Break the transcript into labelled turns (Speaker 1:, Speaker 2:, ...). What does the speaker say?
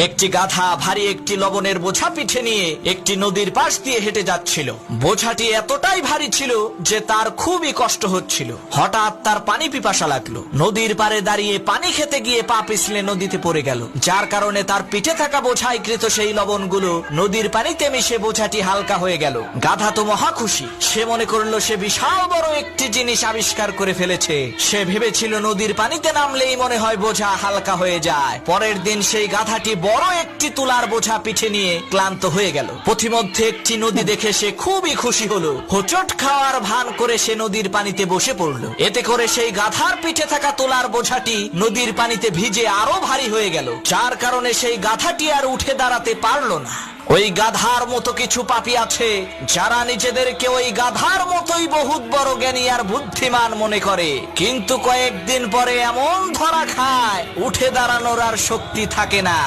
Speaker 1: একটি গাধা ভারী একটি লবণের বোঝা পিঠে নিয়ে একটি নদীর পাশ দিয়ে হেঁটে যাচ্ছিল। বোঝাটি এতটাই ভারী ছিল যে তার খুবই কষ্ট হচ্ছিল। হঠাৎ তার পানি পিপাসা লাগলো। নদীর পাড়ে দাঁড়িয়ে পানি খেতে গিয়ে পা পিছলে নদীতে পড়ে গেল, যার কারণে তার পিঠে থাকা বোঝায় কৃত সেই লবণগুলো নদীর পানিতে মিশে বোঝাটি হালকা হয়ে গেল। গাধা তো মহা খুশি। সে মনে করলো সে বিশাল বড় একটি জিনিস আবিষ্কার করে ফেলেছে। সে ভেবেছিল নদীর পানিতে নামলেই মনে হয় বোঝা হালকা হয়ে যায়। পরের দিন সেই গাধাটি বড় একটি তুলার বোঝা পিঠে নিয়ে ক্লান্ত হয়ে গেল। পথিমধ্যে একটি নদী দেখে সে খুবই খুশি হলো। হোঁচট খাওয়ার ভান করে সে নদীর পানিতে বসে পড়লো। এতে করে সেই গাধার পিঠে থাকা তুলার বোঝাটি নদীর পানিতে ভিজে আরো ভারী হয়ে গেল, যার কারণে সেই গাধাটি আর উঠে দাঁড়াতে পারলো না। ওই গাধার মতো কিছু পাপী আছে যারা নিজেদেরকে ওই গাধার মতোই বহুত বড় জ্ঞানী আর বুদ্ধিমান মনে করে, কিন্তু কয়েকদিন পরে এমন ধরা খায় উঠে দাঁড়ানোর আর শক্তি থাকে না।